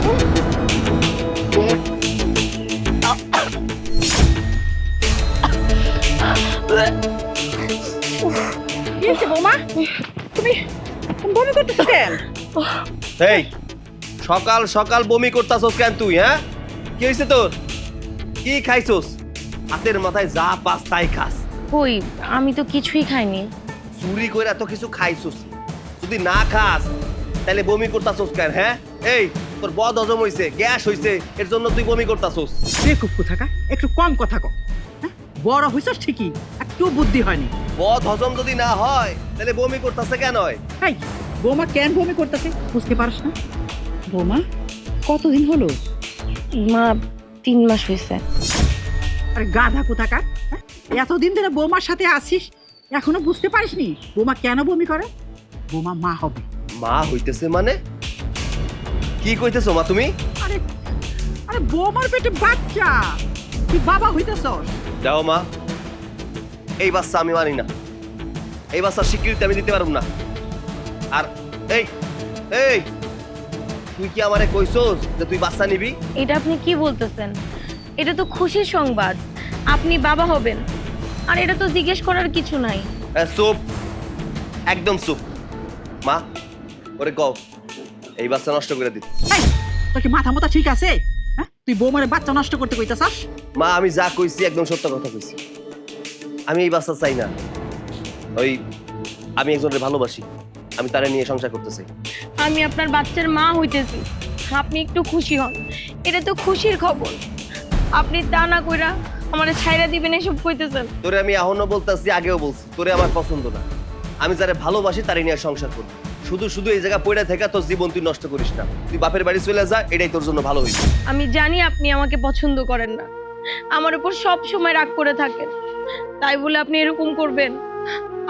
কি হয়েছে বৌমা? তুমি বমি করতেছো কেন? এই সকাল সকাল বমি করতাছস কেন তুই? হ্যাঁ, কি হয়েছে তোর? কি খাইছস? হাতের মাথায় যা পাস তাই খাস। কই, আমি তো কিছুই খাইনি। চুরি করে এত কিছু খাইছস, যদি না খাস তাহলে বমি করতাছস কেন? হ্যাঁ, এই তোর বদ হজম হইছে, গ্যাস হইছে, এর জন্য তুই বমি করতাছস। বেকুব কোথাকার, একটু কম কথা কও। হ্যাঁ, বড় হইছস ঠিকই, একটু বুদ্ধি হয়নি। বদ হজম যদি না হয় তাহলে বমি করতাছে কেন? হয় এই বৌমা কেন বমি করতেছে বুঝতে পারছ না? বৌমা কতদিন হলো? মা 3 মাস হয়েছে। আরে গাধা কোথাকার, হ্যাঁ? এতদিন ধরে বৌমার সাথে আছিস, এখনো বুঝতে পারিসনি বৌমা কেন বমি করে? বৌমা মা হবে। মা হইতেছে মানে? কি কইতেছো মা তুমি? আরে আরে বৌমার পেটে বাচ্চা, তুই বাবা হইতেছস। যাও মা, এই বাচ্চা আমি মানি না, এই বাচ্চার স্বীকৃতি আমি দিতে পারব না। আর এই এই তুই কি আমারে কইছস যে তুই বাচ্চা নিবি? এটা আপনি কি বলতেছেন? এটা তো খুশির সংবাদ, আপনি বাবা হবেন। আর এটা তো জিজ্ঞেস করার কিছু নাই। চুপ, একদম চুপ। মা ওরে কও এই বাচ্চা নষ্ট করে দিতে। এই তোর কি মাথা মাথা ঠিক আছে? হ্যাঁ, তুই বৌমারে বাচ্চা নষ্ট করতে কইতাছস? মা আমি যা কইছি একদম সত্য কথা কইছি। আমি এই বাচ্চা চাই না। ওই আমি একজনের ভালোবাসি, আমি তারে নিয়ে সংসার করতে চাই। আমি আপনার বাচ্চার মা হইতেছি, আপনি একটু খুশি হন। এটা তো খুশির খবর। আপনি তা না কইরা আমারে ছাইরা দিবেন এসব কইতেছেন। তোরে আমি এখনো বলতাছি, আগেও বলছি, তোরে আমার পছন্দ না। আমি যারে ভালোবাসি তারে নিয়ে সংসার করব। শুধু শুধু এই জায়গা পড়ে থেকে তোর জীবন তুই নষ্ট করিস না। তুই বাপের বাড়ি চলে যা, এটাই তোর জন্য ভালো হইবে। আমি জানি আপনি আমাকে পছন্দ করেন না, আমার উপর সব সময় রাগ করে থাকেন, তাই বলে আপনি এরকম করবেন?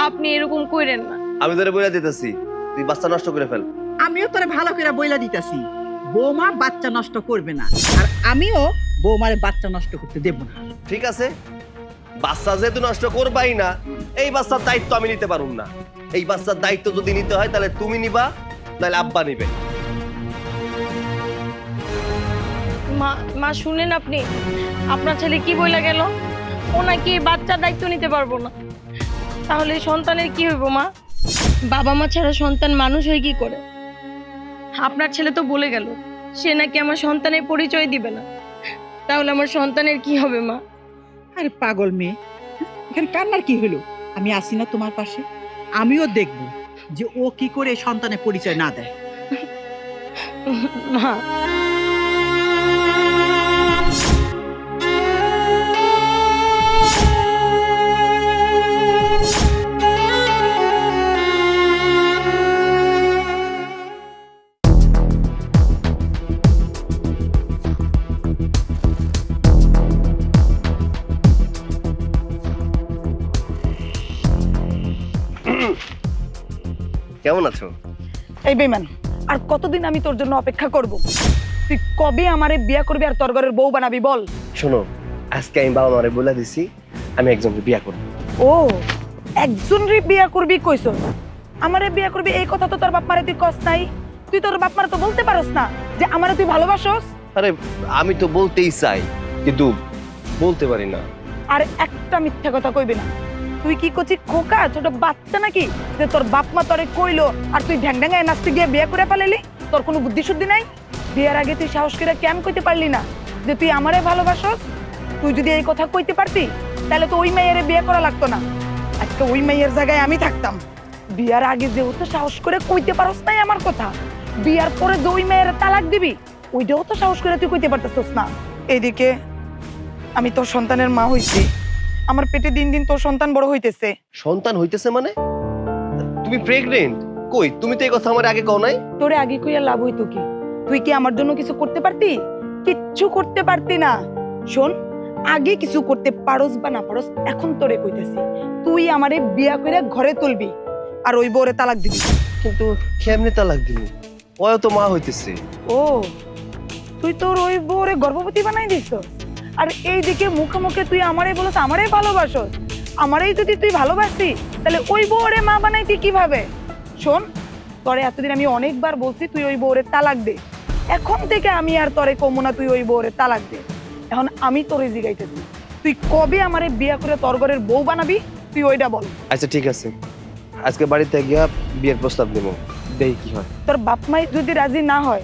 আপনি এরকম কইরেন না। আমি তোরে বলে দিতেছি, তুই বাচ্চা নষ্ট করে ফেল। আমিও তোরে ভালো করে বইলা দিতেছি, বৌমা বাচ্চা নষ্ট করবে না, আর আমিও বৌমারে বাচ্চা নষ্ট করতে দেব না। ঠিক আছে, বাচ্চা যেহেতু নষ্ট করবাই না, এই বাচ্চার দায়িত্ব আমি নিতে পারুম না। এই বাচ্চার দায়িত্ব যদি নিতে হয় তাহলে তুমি নিবা, নাহলে আব্বা নিবে। মা মা শুনেন, আপনি আপনার ছেলে কি বইলা গেল? ও নাকি বাচ্চার দায়িত্ব নিতে পারবো না। তাহলে সন্তানের কি হইব মা? বাবা মা ছাড়া সন্তান মানুষ হয় কি করে? আপনার ছেলে তো বলে গেল সে নাকি আমার সন্তানের পরিচয় দিবে না। তাহলে আমার সন্তানের কি হবে মা? আরে পাগল মেয়ে, এখানে কান্নার কি হলো? আমি আছি না তোমার পাশে, আমিও দেখব যে ও কি করে সন্তানের পরিচয় না দেয়। মা কেমন আছো? এই বেমান, আর কতদিন আমি তোর জন্য অপেক্ষা করব? তুই কবে আমারে বিয়া করবি আর তোর ঘরের বউ বানাবি বল? শোনো, আজকে আমি বাবা মারে বলে দিছি আমি একজনকে বিয়ে করব। ও, একজনরে বিয়া করবি কইছ? আমারে বিয়া করবি এই কথা তো তোর বাপ মারে তুই কস নাই? তুই তোর বাপ মারে তো বলতে পারস না যে আমারে তুই ভালোবাসস? আরে আমি তো বলতেই চাই, কিন্তু বলতে পারি না। আর একটা মিথ্যা কথা কইবি না। তুই কি কচি খোকা, ছোট বাচ্চা নাকি যে তোর বাপ মা তোরে কইলো আর তুই ঢ্যাং ঢ্যাঙ্গায় নাচতে গিয়ে বিয়ে করে ফেলেলি? তোর কোনো বুদ্ধি শুদ্ধি নাই? বিয়ের আগে তুই সাহস করে কেন কইতে পারলি না যে তুই আমারে ভালোবাসস? তুই যদি এই কথা কইতে পারতি তাহলে তো ওই মেয়ের বিয়ে করা লাগতো না। আজকে ওই মেয়ের জায়গায় আমি থাকতাম। বিয়ার আগে যেহেতু সাহস করে কইতে পারস নাই আমার কথা, বিয়ার পরে যে ওই মেয়ের তালাক দিবি ওইটাও তো সাহস করে তুই কইতে পারতেছস না। এইদিকে আমি তোর সন্তানের মা হইছি, আমার পেটে দিন দিন তোর সন্তান বড় হইতেছে। সন্তান হইতেছে মানে? তুমি প্রেগনেন্ট? কই, তুমি তো এই কথা আমার আগে কও নাই। তোরে আগে কইয়া লাভ হইতো কি? তুই কি আমার জন্য কিছু করতে পারতি? কিচ্ছু করতে পারতি না। শোন, আগে কিছু করতে পারস বা না পারস এখন তোরে কইতেছি, তুই আমারে বিয়া করে ঘরে তুলবি আর ওই বউরে তালাক দিবি। কিন্তু কেমনে তালাক দিবি? ওও তো মা হইতেছে। ও, তুই তোর ওই বউরে গর্ভবতী বানাই দিছ, আর এইদিকে মুখে মুখে তুই আমারে বলছ আমারে ভালোবাসস। আমারেই যদি তুই ভালোবাসতি তাহলে ওই বউরে মা বানাইতি কিভাবে? শোন, তোরে এতদিন আমি অনেকবার বলছি তুই ওই বউরে তালাক দে, এখন থেকে আমি আর তোরে কমু না তুই ওই বউরে তালাক দে। এখন আমি তোরে জিগাইতেছি, তুই কবে আমারে বিয়া করে তোর ঘরের বউ বানাবি, তুই ওইটা বল। আচ্ছা ঠিক আছে, আজকে বাড়িতে গিয়া বিয়ের প্রস্তাব দেবো, দেখি কি হয়। তোর বাপ মাই যদি রাজি না হয়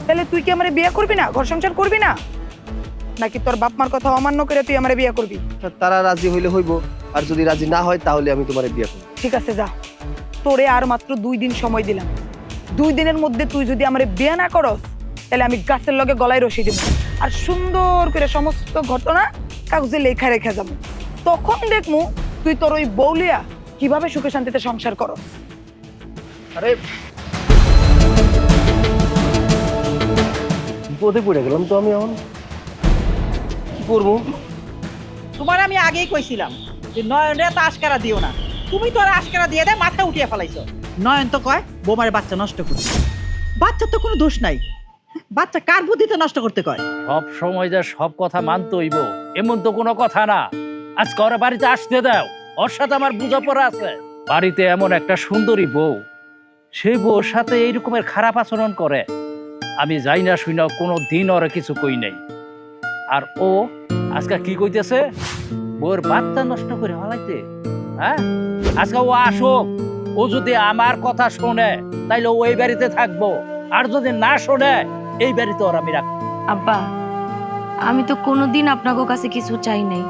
তাহলে তুই কি আমারে বিয়ে করবি না, ঘর সংসার করবি না, নাকি তোর বাপ মার কথা অমান্য করে তুই আমারে বিয়ে করবি? তারা রাজি হইলে হইব, আর যদি রাজি না হয় তাহলে আমি তোমার বিয়ে করবো। ঠিক আছে যা, তোরে আর মাত্র 2 দিন সময় দিলাম। 2 দিনের মধ্যে তুই যদি আমারে বিয়ে না করস তাহলে আমি গাছের লগে গলায় রশি দিব, আর সুন্দর করে সমস্ত ঘটনা কাগজে লেখা রেখে যাবো। তখন দেখমু তুই তোর ওই বউলিয়া কিভাবে সুখে শান্তিতে সংসার করস। আরে বিপদে পড়ে গেলাম তো আমি, এখন কি করবো? তোমার আমি আগেই কইছিলাম যে নয়নরে তো আশকারা দিও না, তুমি তো আর আশকারা দিয়ে দেয় মাথা উঠিয়ে ফেলাইছো। নয়ন তো কয় বৌমারে বাচ্চা নষ্ট করছে, বাচ্চার তো কোনো দোষ নাই, বাচ্চা কার বুদ্ধিতে নষ্ট করতে কয়? সব সময় যে সব কথা মানতে হইব এমন তো কোনো কথা না। আজকে ওরা বাড়িতে আসতে দাও, ওর সাথে আমার বোঝাপড়া আছে। বাড়িতে এমন একটা সুন্দরী বউ, সেই বউর সাথে এইরকমের খারাপ আচরণ করে আমি যাই না শুই না কোনো দিন ওরা কিছু কই নাই। আর ও আজকে কি কইতেছে, বউর বাচ্চা নষ্ট করে হলাইতে। হ্যাঁ, আজকে ও আসুক, ও যদি আমার কথা শোনে তাইলে ও এই বাড়িতে থাকবো, আর যদি না শোনে এই বাড়িতে ওর আমি রাখবো। আব্বা, আমি তো কোনোদিন আপনার কাছে কিছু চাই নাই,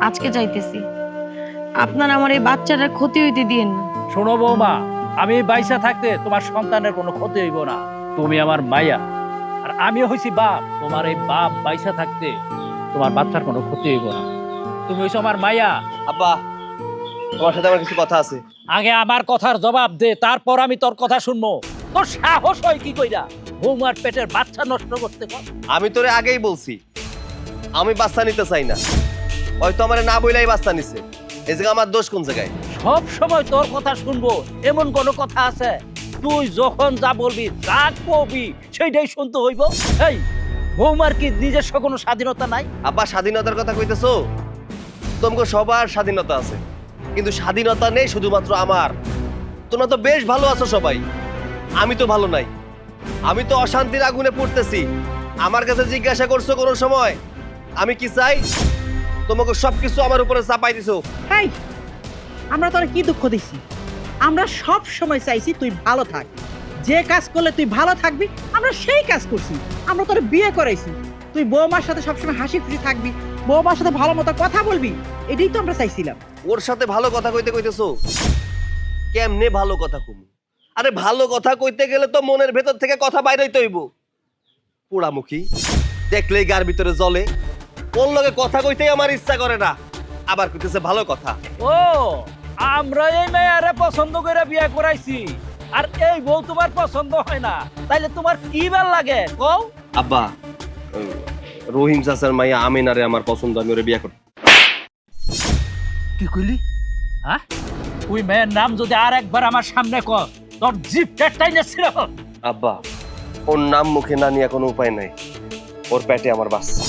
আজকে চাইতেছি। আপনার আমার এই বাচ্চাটার ক্ষতি হইতে দিয়েন না। শোনো বৌমা, আমি বাইসা থাকতে তোমার সন্তানের কোনো ক্ষতি হইব না। তুমি আমার মাইয়া, আর আমি হইছি বাপ। তোমার এই বাপ বাইসা থাকতে তোমার বাচ্চার কোনো ক্ষতি হইব না। তুমি হইছো আমার মাইয়া। আব্বা, তোমার সাথে আমার কিছু কথা আছে। আগে আমার কথার জবাব দে, তারপর আমি তোর কথা শুনবো। তোর সাহস হয় কি কইরা বৌমার পেটের বাচ্চা নষ্ট করতে কর? আমি তোরে আগেই বলছি আমি বাচ্চা নিতে চাই না, হয়তো আমার না বইলাই বাচ্চা নিছে। এই জায়গায় আমার দোষ কোন জায়গায়? সব সময় তোর কথা শুনবো এমন কোনো কথা আছে? তুই যখন যা বলবি, যা কবি, সেইটাই শুনতে হইব। এই বৌমার কি নিজস্ব কোনো স্বাধীনতা নাই? আব্বা, স্বাধীনতার কথা কইতেছো? তোমাকে সবার স্বাধীনতা আছে, কিন্তু স্বাধীনতা নেই শুধুমাত্র আমার। তোমরা তো বেশ ভালো আছো সবাই, আমি তো ভালো নাই। আমি তো অশান্তির আগুনে পড়তেছি। আমার কাছে জিজ্ঞাসা করছো কোন সময় আমি কি চাই? তোমাকে সবকিছু আমার উপরে চাপাই দিছো। হাই, আমরা তোরা কি দুঃখ দিছি? আমরা সব সময় চাইছি তুই ভালো থাক, যে কাজ করলে তুই ভালো থাকবি আমরা সেই কাজ করছি। আমরা তোর বিয়ে করাইছি, তুই বৌমার সাথে সবসময় হাসি খুশি থাকবি, বৌমার সাথে ভালো মতো কথা বলবি, এটাই তো আমরা চাইছিলাম। ওর সাথে ভালো কথা কইতে কইতেছো? কেমনে ভালো কথা কমু? আরে ভালো কথা কইতে গেলে তো মনের ভেতর থেকে কথা বাইরে হইতে হইব। পোড়ামুখী দেখলেই গার ভিতরে জ্বলে, ওর লগে কথা কইতেই আমার ইচ্ছা করে না, আবার কইতেছে ভালো কথা। ও, আমরা এই মেয়েরে পছন্দ করে বিয়ে করাইছি, আর এই বউ তোমার পছন্দ হয় না, তাইলে তোমার কি ভাল লাগে কও? আব্বা, ওই রহিম চাচার মাইয়া আমিনারে আমার পছন্দ, আমি ওরে বিয়ে করব। কি কইলি? হ্যাঁ, ওই মেয়ের নাম যদি আর একবার আমার সামনে কর, তোর জিভটা টাইনে ছিল। আব্বা, ওর নাম মুখে না নিয়ে কোনো উপায় নাই। ওর পেটে আমার বাচ্চা,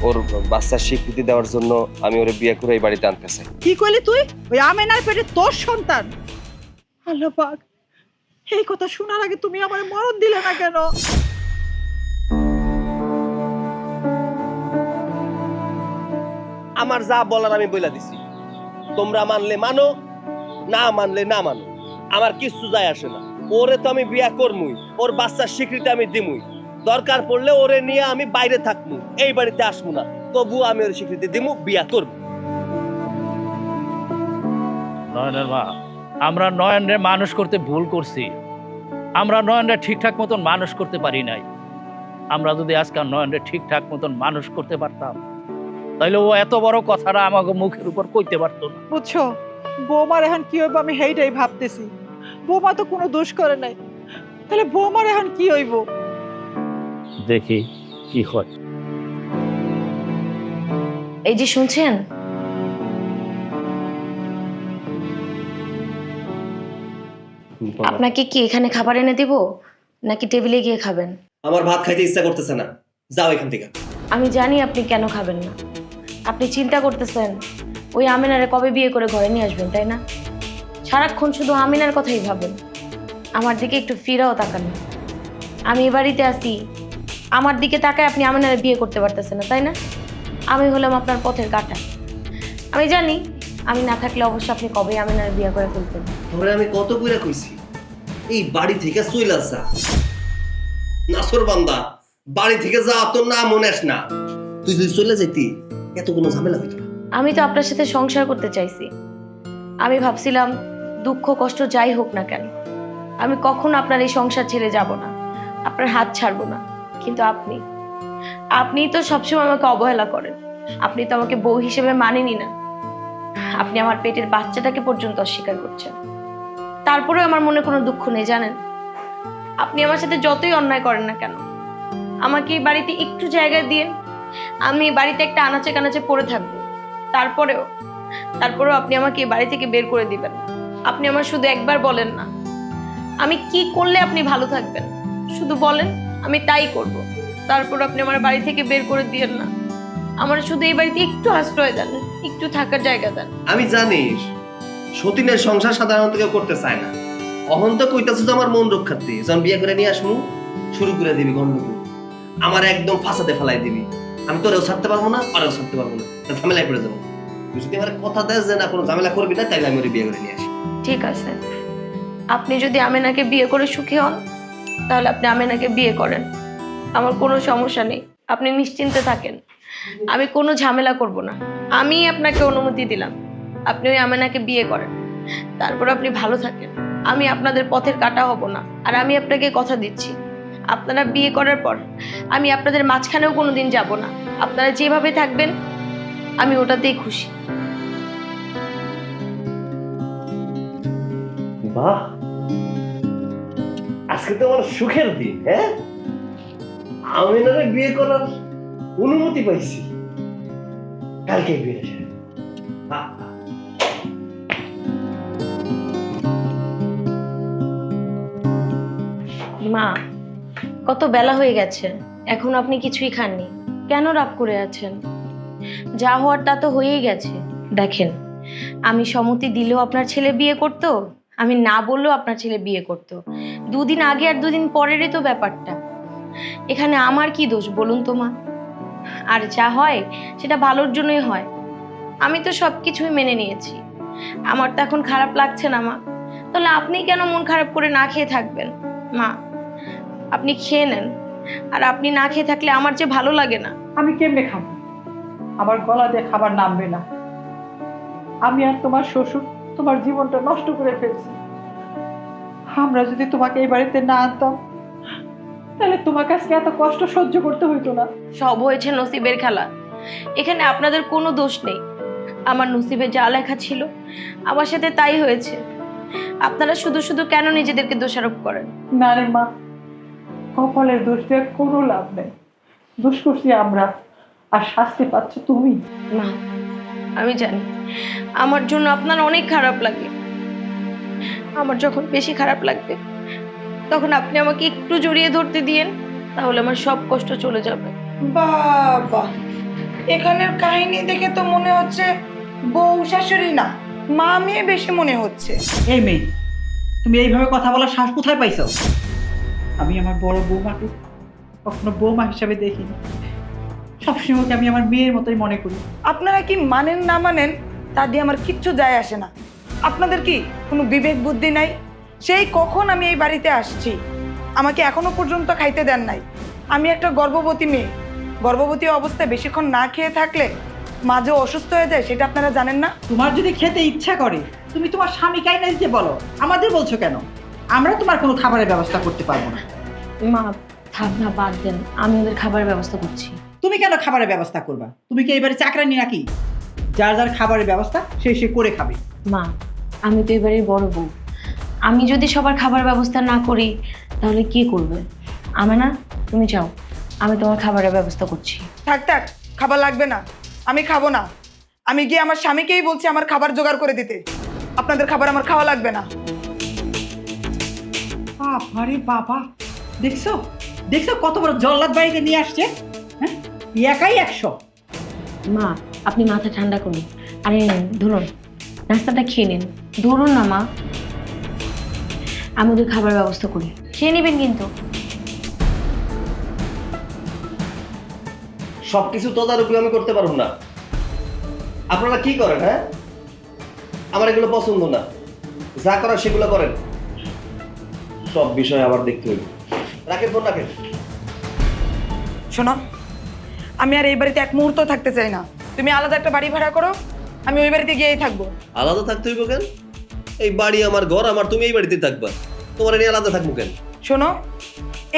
ওর বাচ্চার স্বীকৃতি দেওয়ার জন্য আমি ওরে বিয়ে করে এই বাড়িতে আনতে চাই। কি কইলি তুই? ওই আমেনার পেটে তোর সন্তান? আল্লাহ পাক, এই কথা শোনার আগে তুমি আমার মরণ দিলে না কেন? আমার যা বলার আমি বইলা দিছি, তোমরা মানলে মানো, না মানলে না মানো, আমার কিচ্ছু যায় আসে না। ওরে তো আমি বিয়া করমুই, ওর বাচ্চার স্বীকৃতি আমি দিমুই। দরকার পড়লে ওরে নিয়ে আমি বাইরে থাকবো, এই বাড়িতে আসবো না, তবু আমি ওর স্বীকৃতি দিমু, বিয়া করবো। নয়নের মা, আমরা নয়নরে মানুষ করতে ভুল করছি। আমরা নয়নরে ঠিকঠাক মতন মানুষ করতে পারি নাই। আমরা যদি আজকাল নয়নরে ঠিকঠাক মতন মানুষ করতে পারতাম, তাইলে ও এত বড় কথাটা আমাকে মুখের উপর কইতে পারতো না। বুঝছো, বৌমার এখন কি হইব আমি সেইটাই ভাবতেছি। বৌমা তো কোনো দোষ করে নাই, তাহলে বৌমার এখন কি হইব? দেখি কি হয়। এই যে শুনছেন, আপনাকে কি এখানে খাবার এনে দিব নাকি টেবিলে গিয়ে খাবেন? আমার ভাত খাইতে ইচ্ছা করতেছে না, যাও এখান থেকে। আমি জানি আপনি কেন খাবেন না। আপনি চিন্তা করতেছেন ওই আমিনারে কবে বিয়ে করে ঘরে নিয়ে আসবেন, তাই না? সারাক্ষণ শুধু আমিনার কথাই ভাবেন, আমার দিকে একটু ফিরাও তাকান না। আমি এ বাড়িতে আসি, আমার দিকে তাকায় আপনি আমিনারে বিয়ে করতে পারতেছেন না, তাই না? আমি হলাম আপনার পথের কাঁটা। আমি জানি আমি না থাকলে অবশ্য আপনি কবেই আমিনারে বিয়ে করে ফেলতেন। তোরে আমি কত কইরা কইছি এই বাড়ি থেকে চইলা যা, নাসর বান্দা, বাড়ি থেকে যা, তোর না মনে না। তুই যদি চলে যাইতি এত কোনো ঝামেলা হইতো না। আমি তো আপনার সাথে সংসার করতে চাইছি। আমি ভাবছিলাম দুঃখ কষ্ট যাই হোক না কেন, আমি কখনো আপনার এই সংসার ছেড়ে যাব না, আপনার হাত ছাড়বো না। কিন্তু আপনি তো সবসময় আমাকে অবহেলা করেন। আপনি তো আমাকে বউ হিসেবে মানেনি না। আপনি আমার পেটের বাচ্চাটাকে পর্যন্ত অস্বীকার করছেন। তারপরেও আমার মনে কোনো দুঃখ নেই, জানেন? আপনি আমার সাথে যতই অন্যায় করেন না কেন, আমাকে এই বাড়িতে একটু জায়গা দিন, আমি এই বাড়িতে একটা আনাচে কানাচে পড়ে থাকবো। তারপরেও আপনি আমাকে এই বাড়ি থেকে বের করে দিবেন না। আপনি আমার শুধু একবার বলেন না, আমি কি করলে আপনি ভালো থাকবেন, শুধু বলেন, আমি তাই করব। তারপর আপনি আমার বাড়ি থেকে বের করে দিয়েন না। আমার শুধু এই বাড়িতে একটু আশ্রয় দেন, একটু থাকার জায়গা দেন। আমি জানিস সতীনের সংসার সাধারণত কেউ করতে চায় না। অহন তো কইতাছিস আমার মন রক্ষার্থে, যখন বিয়ে করে নিয়ে আসমু শুরু করে দিবি গন্ডগোল, আমার একদম ফাঁসাতে ফেলাই দিবি। আমি তোরেও ছাড়তে পারবো না, ওরেও ছাড়তে পারবো না, ঝামেলায় পড়ে যাবো। তুই যদি আমার কথা দেস যে না কোনো ঝামেলা করবি না, তাইলে আমি ওরে বিয়ে করে নিয়ে আসি। ঠিক আছে, আপনি যদি আমেনাকে বিয়ে করে সুখী হন তাহলে আপনি আমেনাকে বিয়ে করেন, আমার কোনো সমস্যা নেই। আপনি নিশ্চিন্তে থাকেন, আমি কোনো ঝামেলা করব না। আমি আপনাকে অনুমতি দিলাম, আপনি ওই আমেনাকে বিয়ে করেন, তারপর আপনি ভালো থাকেন। আমি আপনাদের পথের কাঁটা হব না। আর আমি আপনাকে কথা দিচ্ছি, আপনারা বিয়ে করার পর আমি আপনাদের মাঝখানেও কোনোদিন যাব না। আপনারা যেভাবে থাকবেন আমি ওটাতেই খুশি। বাহ, আজকে তো আমার সুখের দিন। হ্যাঁ, আমি না বিয়ে করার অনুমতি পাইছি, কালকে বিয়ে। মা, কত বেলা হয়ে গেছে, এখন আপনি কিছুই খাননি, কেন রাগ করে আছেন? যা হওয়ার তা তো হয়েই গেছে। দেখেন, আমি সম্মতি দিলেও আপনার ছেলে বিয়ে করতো, আমি না বললেও আপনার ছেলে বিয়ে করতো। দুদিন আগে আর দুদিন পরেরই তো ব্যাপারটা। এখানে আমার কি দোষ বলুন তো মা? আর যা হয় সেটা ভালোর জন্যই হয়। আমি তো সব কিছুই মেনে নিয়েছি, আমার তো এখন খারাপ লাগছে না মা। তাহলে আপনি কেন মন খারাপ করে না খেয়ে থাকবেন? মা, আপনি খেয়ে নেন, আর আপনি না খেয়ে থাকলে আমার যে ভালো লাগে না। আমি কেমনে খাবো? আমার গলা দিয়ে খাবার নামবে না। আমি আর তোমার শ্বশুর তোমার জীবনটা নষ্ট করে ফেলছি। আমরা যদি তোমাকে এই বাড়িতে না আনতাম তাহলে তোমার কাছে এত কষ্ট সহ্য করতে হইতো না। সব হয়েছে নসিবের খেলা, এখানে আপনাদের কোনো দোষ নেই। আমার নসিবে যা লেখা ছিল আমার সাথে তাই হয়েছে। আপনারা শুধু শুধু কেন নিজেদেরকে দোষারোপ করেন? না রে মা, কপালের দোষ দিয়ে কোনো লাভ নেই। দোষ করছি আমরা, আর শাস্তি পাচ্ছ তুমি। মা, আমি জানি আমার জন্য আপনার অনেক খারাপ লাগে। আমার যখন বেশি খারাপ লাগবে তখন আপনি আমাকে একটু জড়িয়ে ধরতে দিয়েন, তাহলে আমার সব কষ্ট চলে যাবে। বাবা, এখানের কাহিনী দেখে তো মনে হচ্ছে বউ শাশুড়ি না, মা মেয়ে বেশি মনে হচ্ছে। এই মেয়ে, তুমি এইভাবে কথা বলার সাহস কোথায় পাইছো? আমি আমার বড় বৌমাকে কখনো বৌমা হিসাবে দেখিনি। সবসময় ওকে আমি আমার মেয়ের মতোই মনে করি। আপনারা কি মানেন না মানেন তা দিয়ে আমার কিচ্ছু যায় আসে না। আপনাদের কি কোনো বিবেক বুদ্ধি নাই? সেই কখন আমি এই বাড়িতে আসছি, আমাকে এখনো পর্যন্ত খাইতে দেন নাই। আমি একটা গর্ভবতী মেয়ে, গর্ভবতী অবস্থায় বেশিক্ষণ না খেয়ে থাকলে মাঝে অসুস্থ হয়ে যায়, সেটা আপনারা জানেন না? তোমার যদি খেতে ইচ্ছা করে তুমি তোমার স্বামীকে আইনা দিতে বলো, আমাদের বলছো কেন? আমরা তোমার কোনো খাবারের ব্যবস্থা করতে পারবো না। মা, থাক না, বাদ দেন, আমি ওদের খাবারের ব্যবস্থা করছি। তুমি কেন খাবারের ব্যবস্থা করবা? তুমি কি এবারে চাকরানি নাকি? যার যার খাবারের ব্যবস্থা সে করে খাবে। মা, আমি তো এবারের বড় বউ, আমি যদি সবার খাবার ব্যবস্থা না করি তাহলে কে করবে? না, তুমি যাও, আমি তোমার খাবারের ব্যবস্থা করছি। থাক থাক, খাবার লাগবে না, আমি খাবো না। আমি গিয়ে আমার স্বামীকেই বলছি আমার খাবার জোগাড় করে দিতে। আপনাদের খাবার আমার খাওয়া লাগবে না। আরে বাবা, দেখছো দেখছো কত বড় জল্লাদ বাড়িতে নিয়ে আসছে। হ্যাঁ, একাই 100। মা, আপনি মাথা ঠান্ডা করুন। আরে ধরুন, নাস্তাটা খেয়ে নিন, ধরুন না মা, আমি ওদের খাবার ব্যবস্থা করি, খেয়ে নেবেন কিন্তু। সবকিছু তদারকি আমি করতে পারবো না। আপনারা কি করেন? হ্যাঁ, আমার এগুলো পছন্দ না। যা করার সেগুলো করেন, সব বিষয় আবার দেখতে হইবে। রাখেন ফোন, রাখেন। শোনো, আমি আর এই বাড়িতে এক মুহূর্ত থাকতে চাই না। তুমি আলাদা একটা বাড়ি ভাড়া করো, আমি ওই বাড়িতে গিয়েই থাকবো। আলাদা থাকতে হইব কেন? এই বাড়ি আমার ঘর, আমার, তুমি এই বাড়িতে থাকবা। তোমার নিয়ে আলাদা থাকবো কেন? শোনো,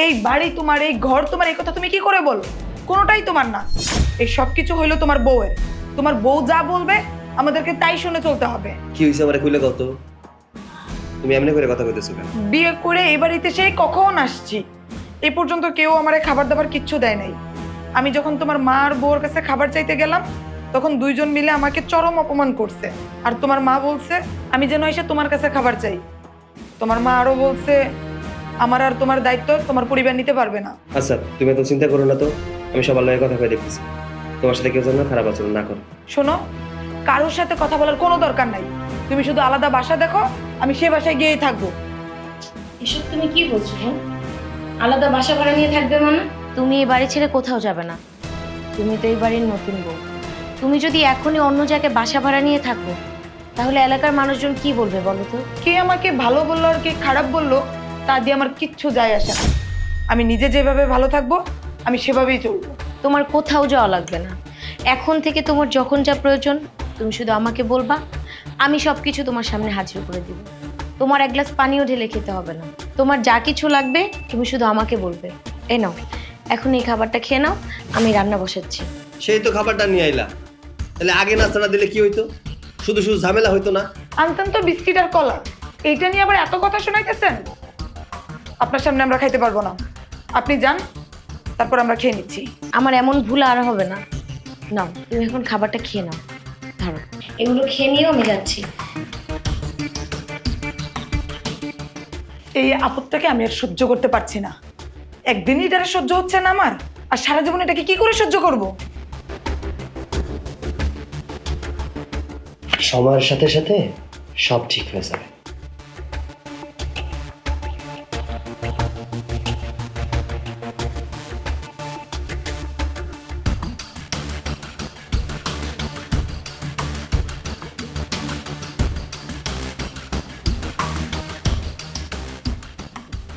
এই বাড়ি তোমার, এই ঘর তোমার, এই কথা তুমি কি করে বলো? কোনোটাই তোমার না। এই সব কিছু হইলো তোমার বউয়ের। তোমার বউ যা বলবে আমাদেরকে তাই শুনে চলতে হবে। কি হয়েছে আমার কইলে কত? তুমি এমনি করে কথা কইতেছো কেন? বিয়ে করে এই বাড়িতে সেই কখন আসছি, এ পর্যন্ত কেউ আমারে খাবার দাবার কিচ্ছু দেয় নাই। আমি যখন তোমার মা আর বউর কাছে খাবার চাইতে গেলাম, তখন দুইজন মিলে আমাকে চরম অপমান করছে। আর তোমার মা বলছে আমি যেন এসে তোমার কাছে খাবার চাই। তোমার মা আরো বলছে আমার আর তোমার দায়িত্ব তোমার পরিবার নিতে পারবে না। আচ্ছা, তুমি এত চিন্তা করো না তো। আমি সবার লগে কথা কই দেখতেছি। তোমার সাথে কেউ যেন খারাপ আচরণ না করে। শোনো, কারোর সাথে কথা বলার কোনো দরকার নাই। তুমি শুধু আলাদা বাসা দেখো, আমি সে বাসায় গিয়েই থাকবো। এসব তুমি কি বলছো? আলাদা বাসা ভাড়া নিয়ে থাকবে মানে? তুমি এই বাড়ি ছেড়ে কোথাও যাবে না। তুমি তো এই বাড়ির নতুন বউ। তুমি যদি এখনই অন্য জায়গায় বাসা ভাড়া নিয়ে থাকো, তাহলে এলাকার মানুষজন কি বলবে বলো তো? কে আমাকে ভালো বললো আর কে খারাপ বললো তা দিয়ে আমার কিচ্ছু যায় আসে না। আমি নিজে যেভাবে ভালো থাকবো আমি সেভাবেই চলবো। তোমার কোথাও যাওয়া লাগবে না। এখন থেকে তোমার যখন যা প্রয়োজন তুমি শুধু আমাকে বলবা, আমি সব কিছু তোমার সামনে হাজির করে দিব। তোমার এক গ্লাস পানিও ঢেলে খেতে হবে না। তোমার যা কিছু লাগবে তুমি শুধু আমাকে বলবে। এই নাও, এখন এই খাবারটা খেয়ে নাও, আমি রান্না বসাচ্ছি। সেই তো খাবারটা নিয়ে আইলা, তাহলে আগে নাস্তাটা দিলে কি হইতো? শুধু শুধু ঝামেলা হইতো না? আনতাম তো বিস্কিট আর কলা, এইটা নিয়ে আবার এত কথা শোনাইতেছেন? আপনার সামনে আমরা খাইতে পারবো না, আপনি যান, তারপর আমরা খেয়ে নিচ্ছি। আমার এমন ভুল আর হবে না। নাও, তুমি এখন খাবারটা খেয়ে নাও। ধরো, এগুলো খেয়ে নিয়েও আমি যাচ্ছি। এই আপদটাকে আমি আর সহ্য করতে পারছি না। একদিনই এটা সহ্য হচ্ছে না আমার, আর সারা জীবন এটাকে কি করে সহ্য করব? সময়ের সাথে সাথে সব ঠিক হয়ে যাবে।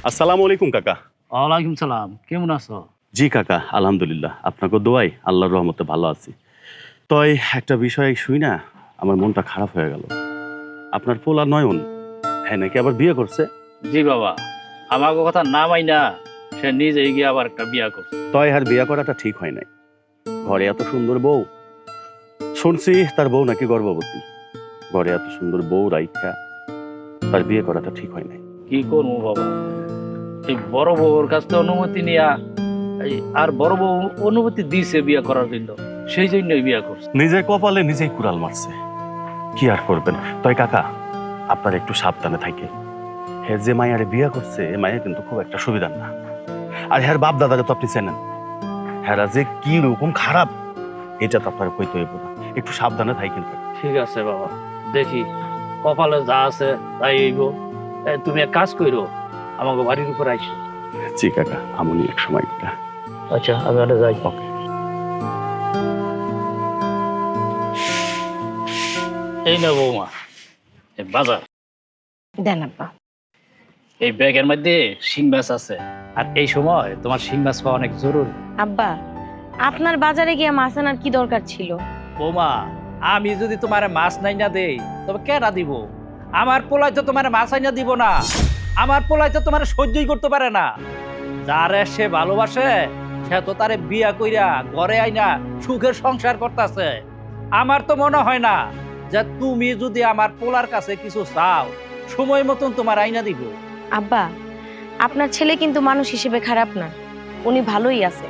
আসসালামু আলাইকুম কাকা। ওয়ালাইকুম সালাম, কেমন আছো? জি কাকা, আলহামদুলিল্লাহ, আপনাকে দোয়াই আল্লাহর রহমতে ভালো আছি। তই একটা বিষয় শুই না আমার মনটা খারাপ হয়ে গেল। আপনার পোলা নয়ন, হ্যাঁ নাকি আবার বিয়ে করছে? জি বাবা, আমাকে কথা না মাই না, সে নিজে গিয়ে আবার একটা বিয়া করছে। তয় আর বিয়ে করাটা ঠিক হয় নাই। ঘরে এত সুন্দর বউ, শুনছি তার বউ নাকি গর্ভবতী। ঘরে এত সুন্দর বউ রাইখা তার বিয়ে করাটা ঠিক হয় নাই। কি করবো বাবা, এই বড় বউর কাছ থেকে অনুমতি নিয়া, আর বড় বউ অনুমতি দিয়েছে বিয়ে করার জন্য, সেই জন্যই বিয়ে করছে। নিজের কপালে নিজেই কুড়াল মারছে, কি আর করবেন। তয় কাকা, আপনার একটু সাবধানে থাকে। হে যে মায়ারে বিয়ে করছে, এ মায়া কিন্তু খুব একটা সুবিধার না। আর হ্যার বাপ দাদাকে তো আপনি চেনেন, হ্যারা যে কি রকম খারাপ, এটা তো আপনার কইতে হইব না। একটু সাবধানে থাকেন। ঠিক আছে বাবা, দেখি কপালে যা আছে তাই হইব। তুমি এক কাজ করো, আমাকে বাড়ির উপর আইসো। জি কাকা, আমনি এক সময়। আচ্ছা, আমি ওটা যাই। ওকে। এই না বৌমা, এই বাজার। দেন আব্বা। এই ব্যাগের মধ্যে শিং মাছ আছে, আর এই সময় তোমার শিং মাছ পাওয়া অনেক জরুরি। আব্বা, আপনার বাজারে গিয়ে মাছ আনার কি দরকার ছিল? বৌমা, আমি যদি তোমার মাছ নাই না দেই তবে কেনা দিব? আমার পোলাই তো তোমার মাছ আইনা দিব না। আমার পোলাই তো তোমার সহ্যই করতে পারে না। যারে সে ভালোবাসে সে তো তারে বিয়া কইরা ঘরে আইনা সুখের সংসার করতেছে। আমার তো মনে হয় না যে তুমি যদি আমার পোলার কাছে কিছু চাও সময় মতন তোমার আইনা দিব। আব্বা, আপনার ছেলে কিন্তু মানুষ হিসেবে খারাপ না, উনি ভালোই আছে,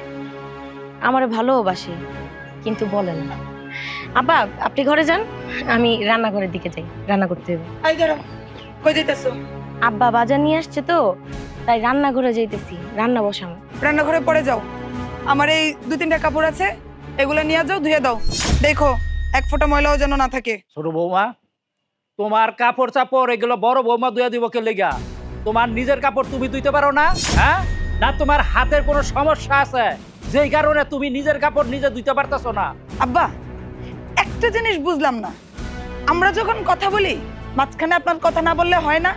আমার ভালোবাসে, কিন্তু বলেন না। আব্বা, আপনি ঘরে যান, আমি রান্নাঘরের দিকে যাই, রান্না করতে হবে। আই দাঁড়াও, কই যাইতেছো? আব্বা বাজার নিয়ে আসছে তো, তাই রান্নাঘরে যাইতেছি, রান্না বসাবো। রান্নাঘরে পরে যাও। আমার এই 2-3টা কাপড় আছে, এগুলো নিয়ে যাও, ধুয়ে দাও। দেখো এক ফোঁটা ময়লাও যেন না থাকে। ছোট বৌমা, তোমার কাপড় চাপড় এগুলো বড় বৌমা ধুয়ে দিব কে লেগা? তোমার নিজের কাপড় তুমি ধুইতে পারো না? হ্যাঁ, না তোমার হাতের কোনো সমস্যা আছে যেই কারণে তুমি নিজের কাপড় নিজে ধুইতে পারতেছো না। আব্বা, একটা জিনিস বুঝলাম না, আমরা যখন কথা বলি মাঝখানে আপনার কথা না বললে হয় না?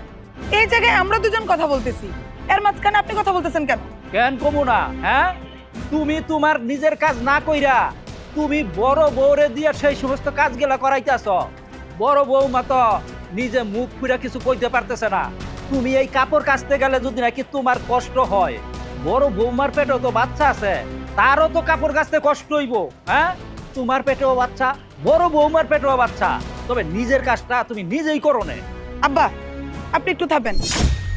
এই জায়গায় আমরা দুজন কথা বলতেছি, এর মাঝখানে আপনি কথা বলতেছেন কেন? কেন কমু না? হ্যাঁ, তুমি তোমার নিজের কাজ না কইরা তুমি বড় বউরে দিয়ে সেই সমস্ত কাজগুলা করাইতেছ। বড় বউমা তো নিজে মুখ খুঁড়া কিছু কইতে পারতেছে না। তুমি এই কাপড় কাচতে গেলে যদি নাকি তোমার কষ্ট হয়, বড় বৌমার পেটেও তো বাচ্চা আছে, তারও তো কাপড় কাচতে কষ্ট হইব। হ্যাঁ, তোমার পেটেও বাচ্চা, বড় বৌমার পেটেও বাচ্চা, তবে নিজের কাজটা তুমি নিজেই করো না। আব্বা, আপনি একটু থাকবেন।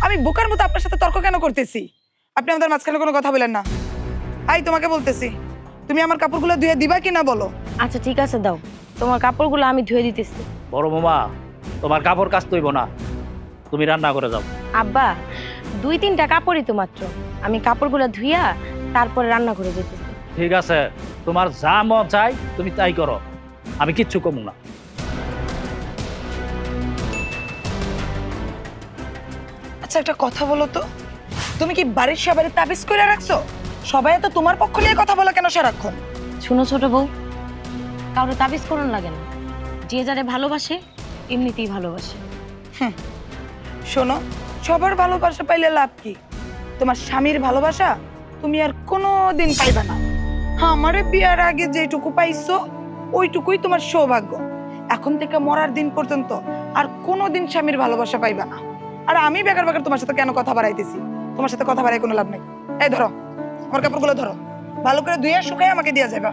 আমি বোকার মতো আপনার সাথে তর্ক কেন করতেছি? আপনি আমাদের মাঝখানে কোনো কথা বলেন না। আই, তোমাকে বলতেছি, তুমি আমার কাপড়গুলো ধুয়ে দিবা কিনা বলো। আচ্ছা ঠিক আছে, দাও, তোমার কাপড়গুলো আমি ধুয়ে দিতেছি। বড় বৌমা, তোমার কাপড় কাচতে হইব না, তুমি রান্না করে যাও। আব্বা, 2-3টা কাপড়ই তো মাত্র, আমি কাপড়গুলো ধুইয়া তারপরে রান্না করে যেতেছি। ঠিক আছে, তোমার যা মন চাই তুমি তাই করো, আমি কিচ্ছু কমু না। আচ্ছা, একটা কথা বলো তো, তুমি কি বাড়ির সবাই তাবিজ করে রাখছো? সবাই তো তোমার পক্ষ নিয়ে কথা বলে কেন সারাক্ষণ? শুনো ছোট বউ, কারো তাবিজ করুন লাগে না, যে যারে ভালোবাসে এমনিতেই ভালোবাসে। শোনো, সবার ভালোবাসা পাইলে লাভ কি? তোমার স্বামীর ভালোবাসা তুমি আর কোনোদিন পাইবা না। আমারে বিয়ার আগে যেটুকু পাইছো ওইটুকুই তোমার সৌভাগ্য। এখন থেকে মরার দিন পর্যন্ত আর কোনোদিন স্বামীর ভালোবাসা পাইবা না। আর আমি বেকার বেকার তোমার সাথে কেন কথা বাড়াইতেছি? তোমার সাথে কথা বাড়াই কোনো লাভ নাই। এই ধরো, আমার কাপড়গুলো ধরো, ভালো করে ধুয়ে শুকাই আমাকে দিয়া যাবা।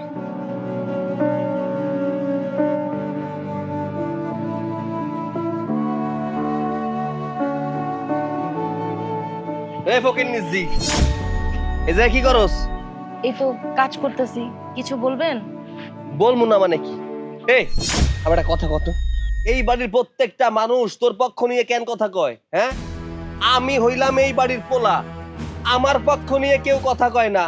এই ফকির নিজি, এই যে কি করস? এই তো কাজ করতেছি, কিছু বলবেন? বলমু না মানে কি? এই আমার একটা কথা কত, এই বাড়ির প্রত্যেকটা মানুষ তোর পক্ষ নিয়ে কেন কথা কয়? হ্যাঁ, আমি হইলাম এই বাড়ির পোলা, আমার পক্ষ নিয়ে কেউ কথা কয় না।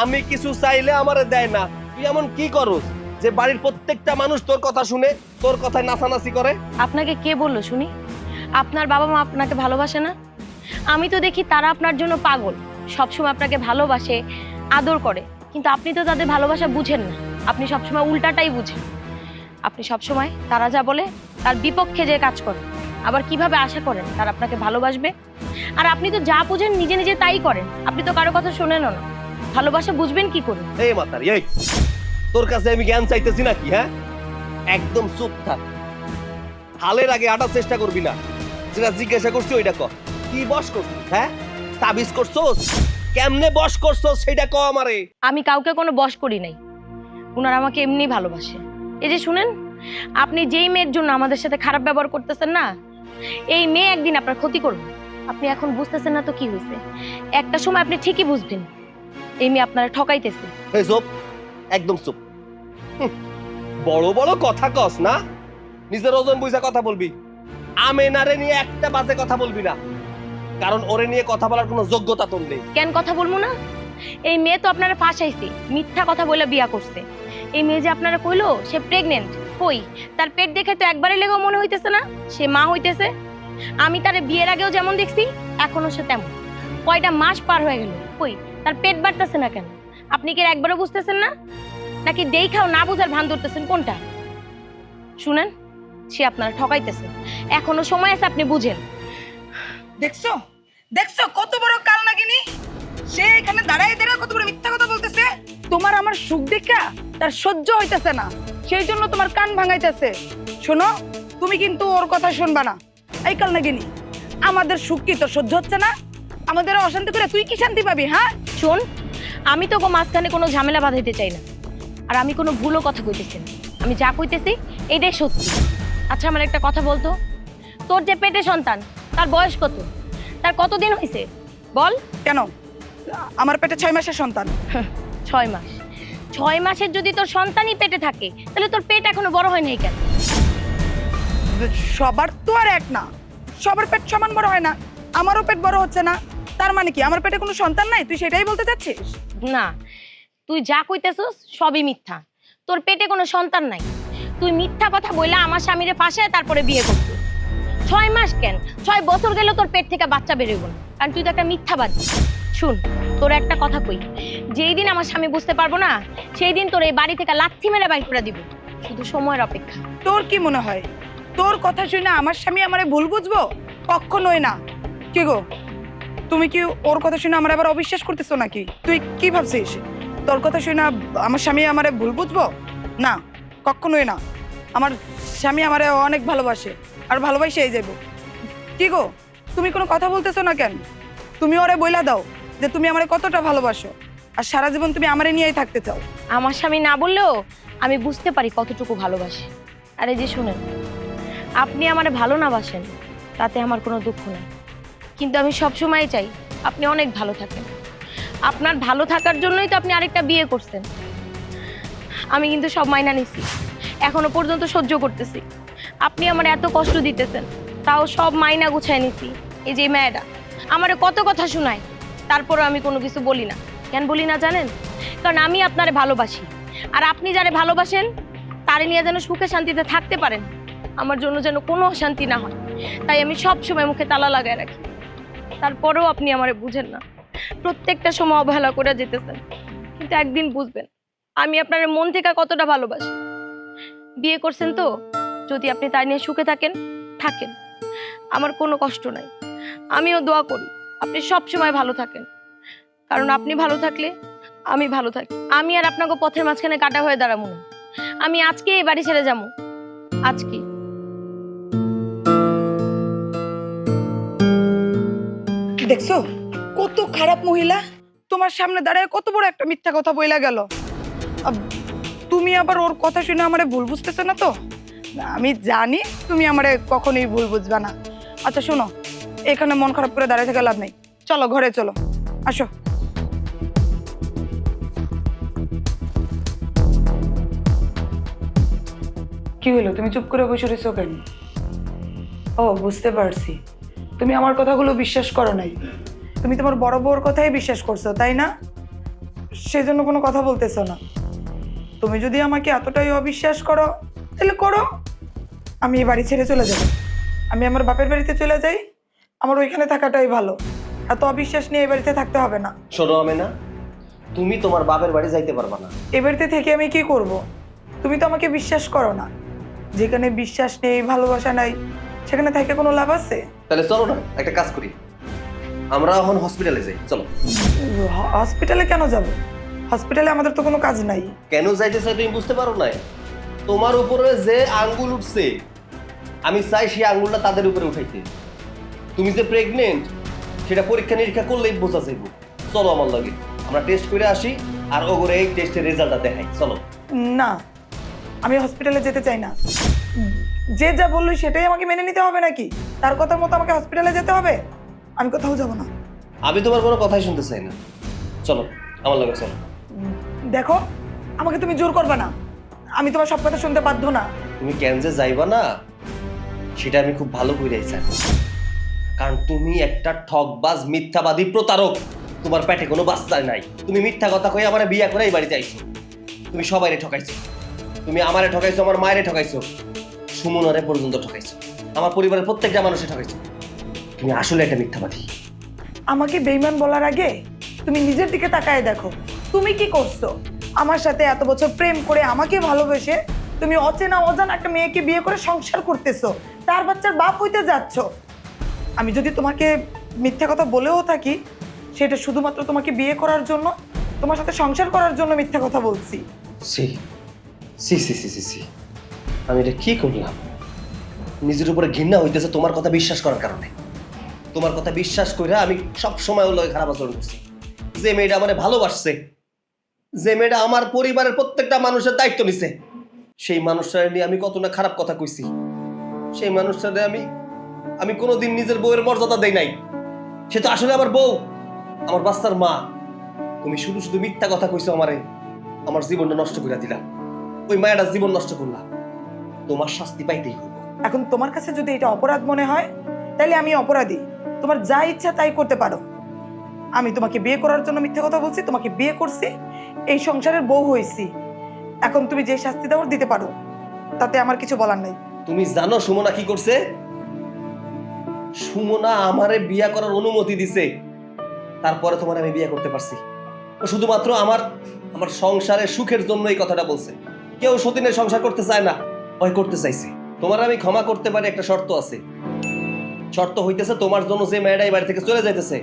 আমি কিছু চাইলে আমারে দেয় না। তুই এমন কি করস যে বাড়ির প্রত্যেকটা মানুষ তোর কথা শুনে তোর কথায় নাচানাচি করে? আপনাকে কে বললো শুনি? আপনার বাবা মা আপনাকে ভালোবাসে না? আমি তো দেখি তারা আপনার জন্য পাগল, সবসময় আপনাকে ভালোবাসে, আদর করে, কিন্তু আপনি তো তাদের ভালোবাসা বুঝেন না, আপনি সবসময় উল্টাটাই বুঝেন। আপনি সবসময় তারা যা বলে তার বিপক্ষে যে কাজ করেন, আবার কিভাবে আশা করেন তারা আপনাকে ভালোবাসবে? আর আপনি তো যা বুঝেন নিজে নিজে তাই করেন, আপনি তো কারো কথা শোনেনও না। ভালোবাসা বুঝবেন কি করে? এই মাতারি, এই তোর কাছে আমি জ্ঞান চাইতেছি নাকি? হ্যাঁ, একদম চুপ থাক, হালের আগে আটার চেষ্টা করবি না। যেটা জিজ্ঞাসা করছি ওইটা ক, কি বস করছিস? হ্যাঁ, তাবিজ করছস? কেমনে বস করছস সেটা ক আমারে। আমি কাউকে কোনো বশ করি নাই, ওনারা আমাকে এমনি ভালোবাসে। এই যে শুনেন, আপনি যেই মেয়ের জন্য আমাদের সাথে খারাপ ব্যবহার করতেছেন না, এই মেয়ে একদিন আপনার ক্ষতি করবে। আপনি এখন বুঝতেছেন না তো কি হয়েছে, একটা সময় আপনি ঠিকই বুঝবেন এই মেয়ে আপনারা ঠকাইতেছে। এই চুপ, একদম চুপ। বড় বড় কথা কস না, নিজের ওজন বুঝা কথা বলবি। আমেনারে নিয়ে একটা বাজে কথা বলবি না, কারণ ওরে নিয়ে কথা বলার কোনো যোগ্যতা তোর নেই। কেন কথা বলবো না? এই মেয়ে তো আপনারা ফাঁসাইছে, মিথ্যা কথা বলে বিয়া করছে। এই মেয়ে যে আপনারা কইলো সে প্রেগনেন্ট, কই তার পেট দেখে তো একবারে লেগেও মনে হইতেছে না সে মা হইতেছে। আমি তার বিয়ের আগেও যেমন দেখছি এখনো সে তেমন। কয়টা মাস পার হয়ে গেল, কই তার পেট বাড়তেছে না কেন? আপনি কি একবারও বুঝতেছেন না, নাকি দেখাও না বুঝার ভান ধরতেছেন? কোনটা? শুনেন, সে আপনারা ঠকাইতেছে, এখনো সময় আছে, আপনি বুঝেন। দেখছো দেখছো কত বড় কাল নাগিনি? সে এখানে দাঁড়ায় দাঁড়ায় কত বড় মিথ্যা কথা বলতেছে। তোমার আমার সুখ দেখা তার সহ্য হইতেছে না, সেই জন্য তোমার কান ভাঙাইতেছে। শোনো, তুমি কিন্তু ওর কথা শুনবা না। এই কাল নাগিনি, আমাদের সুখ কি তোর সহ্য হচ্ছে না? আমাদের অশান্তি করে তুই কি শান্তি পাবি? হ্যাঁ শোন, আমি তো মাঝখানে কোনো ঝামেলা বাঁধাইতে চাই না, আর আমি কোনো ভুলও কথা কইতেছি না। আমি যা কইতেছি এইটাই সত্যি। আচ্ছা, আমার একটা কথা বলতো, তোর যে পেটে সন্তান তার বয়স কত? তার কতদিন হয়েছে বল? কেন, আমার পেটে 6 মাসের সন্তান। 6 মাস? 6 মাসের যদি তোর সন্তানই পেটে থাকে, তাহলে তোর পেট এখনো বড় হয় নাই কেন? সবার তো আর এক না, সবার পেট সমান বড় হয় না। আমারও পেট বড় হচ্ছে না, তার মানে কি আমার পেটে কোনো সন্তান নাই? তুই সেটাই বলতে চাচ্ছিস? না, তুই যা কইতেছস সবই মিথ্যা। তোর পেটে কোনো সন্তান নাই, তুই মিথ্যা কথা বইলা আমার স্বামীরে পাশে তারপরে বিয়ে করছিস। 6 মাস কেন, 6 বছর গেলেও তোর পেট থেকে বাচ্চা বেরোবে না, কারণ তুই তো একটা মিথ্যাবাদী। শুন, তোর একটা কথা কই, যেই দিন আমার স্বামী বুঝতে পারবো না সেই দিন তোর এই বাড়ি থেকে লাথি মেরে বাইর করে দিব। শুধু সময়ের অপেক্ষা। তোর কি মনে হয় তোর কথা শুনে আমার স্বামী আমারে ভুল বুঝবো? কখনোই না। কি গো, তুমি কি ওর কথা শুনে আমার আবার অবিশ্বাস করতেছো নাকি? তুই কি ভাবছিস তোর কথা শুনে আমার স্বামী আমারে ভুল বুঝবো? না, কখনোই না। আমার স্বামী আমারে অনেক ভালোবাসে, আর ভালোবাসেই যাবো। কি গো, তুমি কোনো কথা বলতেছো না কেন? তুমি ওরে বইলা দাও যে তুমি আমারে কতটা ভালোবাসো, আর সারা জীবন তুমি আমারে নিয়েই থাকতে চাও। আমার স্বামী না বললেও আমি বুঝতে পারি কতটুকু ভালোবাসে। আর এই যে শুনেন, আপনি আমারে ভালো না বাসেন তাতে আমার কোনো দুঃখ নেই, কিন্তু আমি সবসময় চাই আপনি অনেক ভালো থাকেন। আপনার ভালো থাকার জন্যই তো আপনি আরেকটা বিয়ে করছেন। আমি কিন্তু সব মাইনা নিছি, এখনো পর্যন্ত সহ্য করতেছি। আপনি আমার এত কষ্ট দিতেছেন, তাও সব মাইনা গুছায় নিছি। এই যে মেয়েটা আমারে কত কথা শোনায়, তারপরও আমি কোনো কিছু বলি না। কেন বলি না জানেন? কারণ আমি আপনারে ভালোবাসি, আর আপনি যারে ভালোবাসেন তারে নিয়ে যেন সুখে শান্তিতে থাকতে পারেন, আমার জন্য যেন কোনো অশান্তি না হয়, তাই আমি সব সময় মুখে তালা লাগায় রাখি। তারপরেও আপনি আমারে বুঝেন না, প্রত্যেকটা সময় অবহেলা করে যেতেছেন। কিন্তু একদিন বুঝবেন আমি আপনার মন থেকে কতটা ভালোবাসি। বিয়ে করছেন তো, যদি আপনি তাই নিয়ে সুখে থাকেন থাকেন, আমার কোনো কষ্ট নাই। আমিও দোয়া করি আপনি সব সময় ভালো থাকেন, কারণ আপনি ভালো থাকলে আমি ভালো থাকি। আমি আর আপনাকে পথের মাঝখানে কাটা হয়ে দাঁড়াবো না। আমি আজকে এই বাড়ি ছেড়ে যাবো, আজকে। দেখছো কত খারাপ মহিলা, তোমার সামনে দাঁড়ায় কত বড় একটা মিথ্যা কথা বইলা গেল। তুমি আবার ওর কথা শুনে আমারে ভুল বুঝতেছো না তো? আমি জানি তুমি আমারে কখনোই ভুল বুঝবা না। আচ্ছা শোনো, এখানে মন খারাপ করে দাঁড়িয়ে থেকে লাভ নেই, চলো ঘরে চলো, আসো। কি হলো, তুমি চুপ করে বসে রয়েছো কেন? ও বুঝতে পারছি, তুমি আমার কথাগুলো বিশ্বাস করো নাই, তুমি তোমার বড় বউর কথাই বিশ্বাস করছো, তাই না? সেজন্য কোনো কথা বলতেছো না। তুমি যদি আমাকে এতটাই অবিশ্বাস করো তাহলে করো, আমি এই বাড়ি ছেড়ে চলে যাব। আমি আমার বাপের বাড়িতে চলে যাই, আমার ওইখানে থাকাটাই ভালো। এত অবিশ্বাস নিয়ে এই বাড়িতে থাকতে হবে না। শোনো আমেনা, তুমি তোমার বাপের বাড়ি যাইতে পারবা না। এই বাড়িতে থেকে আমি কি করব? তুমি তো আমাকে বিশ্বাস করো না। যেখানে বিশ্বাস নেই, ভালোবাসা নাই, সেখানে থেকে কোনো লাভ আছে? তাহলে চলো না, একটা কাজ করি, আমরা এখন হসপিটালে যাই, চলো। হসপিটালে কেন যাব? হসপিটালে আমাদের তো কোনো কাজ নাই। কেন যাইতে চাই তুমি বুঝতে পারো না? তোমার উপরে যে আঙ্গুল উঠছে, আমি চাই সেই আঙ্গুলটা তাদের উপরে উঠাইতে। তুমি যে প্রেগনেন্ট সেটা পরীক্ষা নিরীক্ষা করলেই বোঝা যাইব। চলো আমার লগে, আমরা টেস্ট করে আসি, আর ওগরে এই টেস্টের রেজাল্টটা দেখাই, চলো। না, আমি হসপিটালে যেতে চাই না। যে যা বললো সেটাই আমাকে মেনে নিতে হবে নাকি? তার কথার মতো আমাকে হসপিটালে যেতে হবে? আমি কোথাও যাব না। আমি তোমার কোনো কথাই শুনতে চাই না, চলো আমার লগে চলো। দেখো, আমাকে তুমি জোর করবে না, আমি তোমার সব কথা শুনতে বাধ্য না। তুমি কেন যে যাইবা না সেটা আমি খুব ভালো করেই জানি, কারণ তুমি একটা ঠকবাজ, মিথ্যাবাদী, প্রতারক। তোমার পেটে কোনো বাচ্চা নাই, তুমি মিথ্যা কথা কই আমার বিয়ে করে এই বাড়িতে আইছো। তুমি সবাইরে ঠকাইছো, তুমি আমারে ঠকাইছো, আমার মায়েরে ঠকাইছো, সুমনারে পর্যন্ত ঠকাইছো, আমার পরিবারের প্রত্যেকটা মানুষে ঠকাইছো। তুমি আসলে একটা মিথ্যাবাদী। আমাকে বেঈমান বলার আগে তুমি নিজের দিকে তাকায় দেখো, তুমি কি করছো। আমার সাথে এত বছর প্রেম করে আমাকে ভালোবেসে তুমি অচেনা অজানা একটা মেয়েকে বিয়ে করে সংসার করতেছো, তার বাচ্চার বাপ হইতে যাচ্ছ। আমি যদি তোমাকে মিথ্যা কথা বলেও থাকি, সেটা শুধুমাত্র তোমাকে বিয়ে করার জন্য, তোমার সাথে সংসার করার জন্য মিথ্যা কথা বলছি। সি সি সি সি সি সি, আমি এটা কি করলাম? নিজের উপরে ঘৃণা হইতেছে তোমার কথা বিশ্বাস করার কারণে। তোমার কথা বিশ্বাস করে আমি সব সময় ওর লগে খারাপ আচরণ করছি। যে মেয়েটা আমারে ভালোবাসছে, যে মেয়েটা আমার পরিবারের প্রত্যেকটা মানুষের দায়িত্ব নিছে, সেই মানুষটার নিয়ে আমি কত না খারাপ কথা কইছি। সেই মানুষটারে আমি কোনোদিন নিজের বউয়ের মর্যাদা দেই নাই। সে তো আসলে আমার বউ, আমার বাচ্চার মা। তুমি শুধু শুধু মিথ্যা কথা কইছো আমারে, আমার জীবনটা নষ্ট করে দিলা। ওই মায়াটার জীবন নষ্ট করলা, তোমার শাস্তি পাইতেই হবে। এখন তোমার কাছে যদি এটা অপরাধ মনে হয়, তাহলে আমি অপরাধী। তোমার যা ইচ্ছা তাই করতে পারো। আমি তোমাকে বিয়ে করার জন্য মিথ্যা কথা বলছি, তোমাকে বিয়ে করছি, এই সংসারের বউ হয়েছি। এখন তুমি যে শাস্তি দাও দিতে পারো, তাতে আমার কিছু বলার নাই। তুমি জানো সুমনা কি করছে? সুমনা আমারে বিয়া করার অনুমতি দিছে, তারপরে তোমার আমি বিয়ে করতে পারছি। ও শুধুমাত্র আমার আমার সংসারের সুখের জন্য এই কথাটা বলছে। কেউ সতীনের সংসার করতে চায় না, ওই করতে চাইছে। তোমার আমি ক্ষমা করতে পারি, একটা শর্ত আছে। শর্ত হইতেছে তোমার জন্য যে মেয়েটা এই বাড়ি থেকে চলে যাইতেছে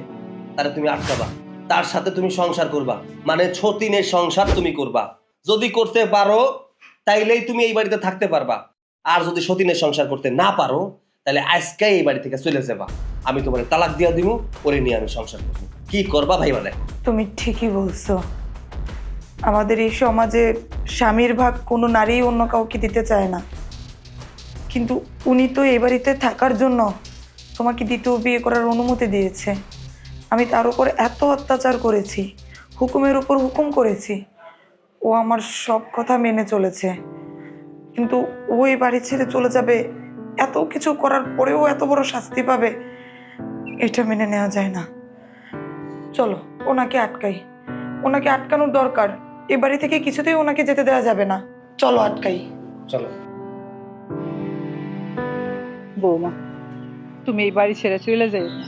তারে তুমি আটকাবা, তার সাথে তুমি সংসার করবা, মানে সতীনের সংসার তুমি করবা। যদি করতে পারো তাইলেই তুমি এই বাড়িতে থাকতে পারবা, আর যদি সতীনের সংসার করতে না পারো তাহলে আজকে এই বাড়ি থেকে চলে যাবা। আমি তোমার তালাক দিয়া দিব, ওরে নিয়ে আমি সংসার করবো। কি করবা ভাইবা দেখো। তুমি ঠিকই বলছো, আমাদের এই সমাজে স্বামীর ভাগ কোনো নারী অন্য কাউকে দিতে চায় না, কিন্তু উনি তো এই বাড়িতে থাকার জন্য তোমাকে দ্বিতীয় বিয়ে করার অনুমতি দিয়েছে। আমি তার উপর এত অত্যাচার করেছি, হুকুমের উপর হুকুম করেছি, ও আমার সব কথা মেনে চলেছে, কিন্তু ওই বাড়ি ছেড়ে চলে যাবে, এত কিছু করার পরেও এত বড় শাস্তি পাবে, এটা মেনে নেওয়া যায় না। চলো ওনাকে আটকাই, ওনাকে আটকানোর দরকার। এ বাড়ি থেকে কিছুতেই ওনাকে যেতে দেওয়া যাবে না, চলো আটকাই। চলো। বৌমা, তুমি এই বাড়ি ছেড়ে চলে যাই না।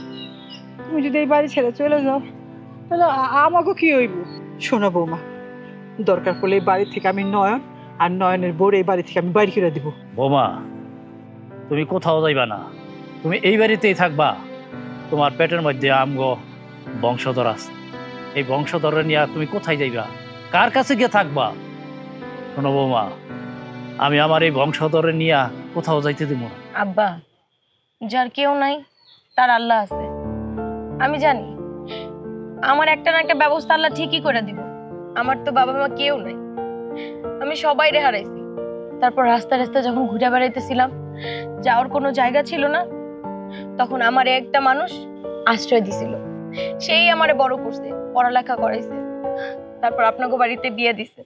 তুমি যদি এই বাড়ি ছেড়ে চলে যাও তাহলে আমাকে কি হইব? শোনো বৌমা, দরকার পড়লে এই বাড়ি থেকে আমি নয়ন আর নয়নের বোর এই বাড়ি থেকে আমি বাড়ি করে দিব। বোমা, তুমি কোথাও যাইবা না, তুমি এই বাড়িতেই থাকবা। তোমার পেটের মধ্যে আমগো বংশধর আছে, এই বংশধর নিয়ে তুমি কোথায় যাইবা, কার কাছে গিয়ে থাকবা? শোনো বৌমা, আমি আমার এই বংশধর নিয়ে কোথাও যাইতে দিব না। আব্বা, যার কেউ নাই তার আল্লাহ আছে। আমি জানি আমার একটা না একটা ব্যবস্থা আল্লাহ ঠিকই করে দিব। আমার তো বাবা মা কেউ নাই, আমি সবাইরে হারাইছি। তারপর রাস্তা রাস্তা যখন ঘুরে বেড়াইতেছিলাম, যাওয়ার কোনো জায়গা ছিল না, তখন আমার একটা মানুষ আশ্রয় দিছিল। সেই আমারে বড় করছে, পড়ালেখা করাইছে, তারপর আপনাকে বাড়িতে বিয়ে দিছে,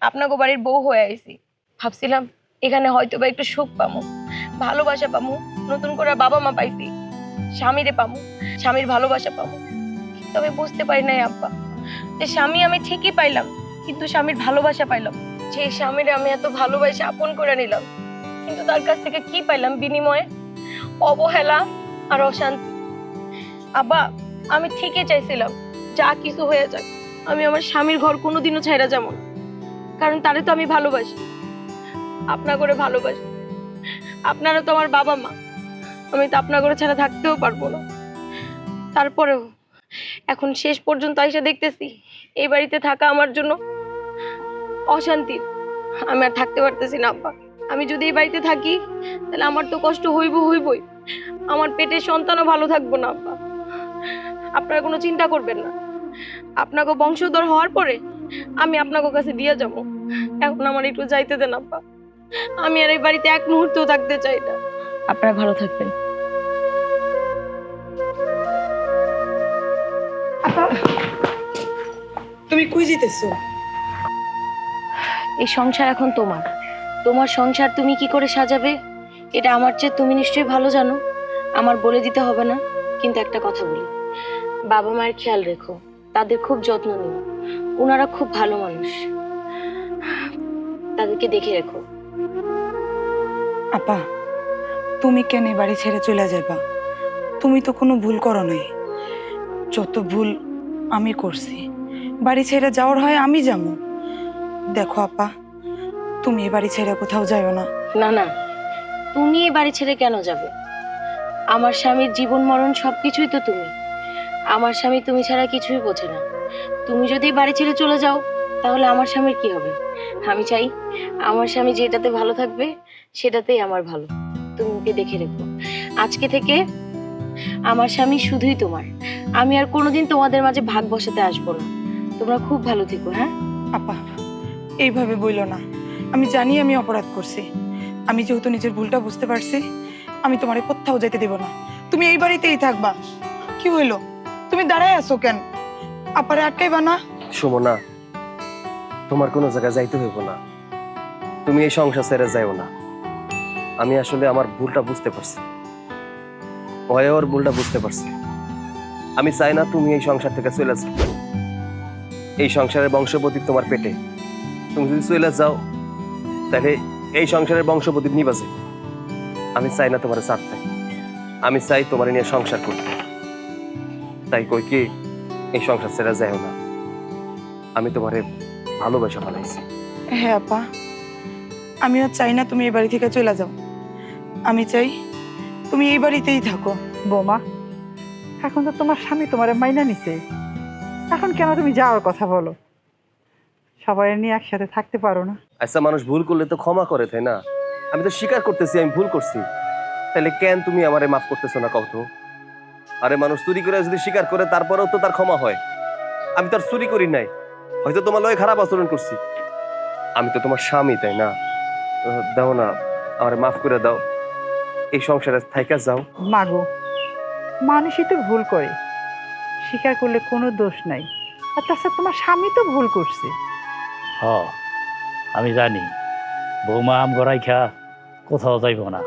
আপনাকে বাড়ির বউ হয়ে আইছি। ভাবছিলাম এখানে হয়তো বা একটু সুখ পামু, ভালোবাসা পামু, নতুন করে বাবা মা পাইছি, স্বামীরে পামু, স্বামীর ভালোবাসা পামু। কিন্তু আমি বুঝতে পারি নাই আব্বা, যে স্বামী আমি ঠিকই পাইলাম, কিন্তু স্বামীর ভালোবাসা পাইলাম। সেই স্বামীরে আমি এত ভালোবাসা আপন করে নিলাম, কিন্তু তার কাছ থেকে কি পাইলাম বিনিময়ে? অবহেলা আর অশান্তি। আব্বা, আমি ঠিকই চাইছিলাম যা কিছু হয়ে যাক, আমি আমার স্বামীর ঘর কোনোদিনও ছাইরা যাবো না, কারণ তারে তো আমি ভালোবাসি, আপনা করে ভালোবাসি। আপনারা তো আমার বাবা মা, আমি তো আপনা করে ছাড়া থাকতেও পারবো না। তারপরেও এখন শেষ পর্যন্ত আইসা দেখতেছি এই বাড়িতে থাকা আমার জন্য অশান্তির। আমি আর থাকতে পারতেছি না আব্বা। আমি যদি এই বাড়িতে থাকি তাহলে আমার তো কষ্ট হইবই, আমার পেটের সন্তানও ভালো থাকবো না আব্বা। আপনারা কোনো চিন্তা করবেন না, আপনাকে বংশধর হওয়ার পরে আমি আপনাকে কাছে দিয়ে যাবো। এখন আমার একটু যাইতে দেন আব্বা, আমি আর এই বাড়িতে এক মুহূর্তও থাকতে চাই না। আপনারা ভালো থাকবেন। আপা, তুমি কই জিতেছো? এই সংসার এখন তোমার, তোমার সংসার তুমি কি করে সাজাবে এটা আমার চেয়ে তুমি নিশ্চয়ই ভালো জানো। আমার বলে দিতে হবে না, কিন্তু একটা কথা বলি, বাবা মায়ের খেয়াল রেখো, তাদের খুব যত্ন নিও, ওনারা খুব ভালো মানুষ, তাদেরকে দেখে রেখো। আপা, তুমি কেন এ বাড়ি ছেড়ে চলে যাবা? তুমি তো কোনো ভুল করো নাই। যত ভুল আমি করছি, বাড়ি ছেড়ে যাওয়ার হয় আমি যাবো। দেখো আপা, তুমি এ বাড়ি ছেড়ে কোথাও যাইও না। না না, তুমি এই বাড়ি ছেড়ে কেন যাবে? আমার স্বামীর জীবন মরণ সবকিছুই তো তুমি। আমার স্বামী তুমি ছাড়া কিছুই বোঝে না। তুমি যদি বাড়ি ছেড়ে চলে যাও তাহলে আমার স্বামীর কি হবে? আমি চাই আমার স্বামী যেটাতে ভালো থাকবে সেটাতেই আমার ভালো। তুমি ওকে দেখে রেখো। আজকে থেকে আমার স্বামী শুধুই তোমার, আমি আর কোনোদিন তোমাদের মাঝে ভাগ বসাতে আসবো না। তোমরা খুব ভালো থেকো। হ্যাঁ আপা, এইভাবে বইলো না। আমি জানি আমি অপরাধ করছি। আমি যেহেতু নিজের ভুলটা বুঝতে পারছি, আমি তোমারে কোথাও যেতে দেব না। তুমি এই বাড়িতেই থাকবা। কি হইলো? তুমি দাঁড়ায় আছো কেন? আপারে আটকাইবা না? সুমনা, তোমার কোনো জায়গায় যাইতে হইব না, তুমি এই সংসার ছেড়ে যাইও না। আমি আসলে আমার ভুলটা বুঝতে পারছি, ওর ভুলটা বুঝতে পারছি। আমি চাই না তুমি এই সংসার থেকে চলে যাও। এই সংসারের বংশপ্রদীপ তোমার পেটে, তুমি যদি চলে যাও তাহলে এই সংসারের বংশপ্রদীপ নিবা যাবে। আমি চাই না তোমার ছাড়তে, আমি চাই তোমার নিয়ে সংসার করতে। তাই কই কি, এই সংসার ছেড়ে যাও না। আমি তোমারে ভালোবাসা ফেলাইছি। হ্যাঁ আপা, আমিও চাই না তুমি এই বাড়ি থেকে চলে যাও। আমি চাই তুমি এই বাড়িতেই থাকো। বৌমা, এখন তো তোমার স্বামী তোমার মাইনা নিছে, এখন কেন তুমি যাওয়ার কথা বলো? সবাই নিয়ে একসাথে থাকতে পারো না? আচ্ছা, মানুষ ভুল করলে তো ক্ষমা করে, তাই না? আমি তো স্বীকার করতেছি আমি ভুল করছি, তাহলে কেন তুমি আমারে মাফ করতেছো না কত? আরে মানুষ চুরি করে যদি স্বীকার করে তারপরেও তো তার ক্ষমা হয়। আমি তো আর চুরি করি নাই, হয়তো তোমার লয়ে খারাপ আচরণ করছি। আমি তো তোমার স্বামী, তাই না? দাও না, আমারে মাফ করে দাও, এই সংসারে থাইকা যাও। মাগো, মানুষই তো ভুল করে, স্বীকার করলে কোনো দোষ নাই। আর তাছাড়া তোমার স্বামী তো ভুল করছে। হ, আমি জানি বৌমা আম রাইখা কোথাও যাইব না,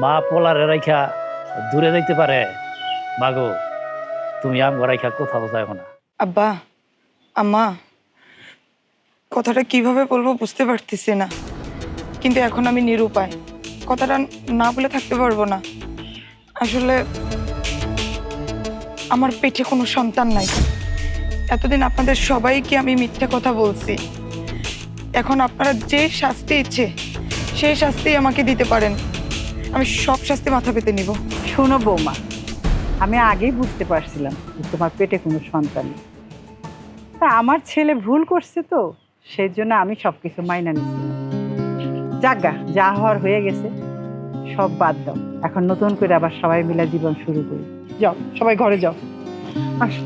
মা পোলারে রাইখা দূরে যাইতে পারে। মাগো, তুমি আম রাইখা কোথাও যাইব না। আব্বা, আম্মা, কথাটা কিভাবে বলবো বুঝতে পারতেছি না, কিন্তু এখন আমি নিরুপায়, কথাটা না বলে থাকতে পারবো না। আসলে আমার পেটে কোনো সন্তান নাই। এতদিন আপনাদের সবাইকে আমি মিথ্যা কথা বলছি, এখন আপনারা যে শাস্তি ইচ্ছে সেই শাস্তি আমাকে দিতে পারেন, আমি সব শাস্তি মাথা পেতে নিব। শোনো বৌমা, আমি আগেই বুঝতে পারছিলাম যে তোমার পেটে কোনো সন্তান নেই। তা আমার ছেলে ভুল করছে, তো সেই জন্য আমি সবকিছু মাইনা নিচ্ছি। যাজ্ঞা, যা হওয়ার হয়ে গেছে, সব বাদ দাও। এখন নতুন করে আবার সবাই মিলে জীবন শুরু করি। যাও, সবাই ঘরে যাও। আসো।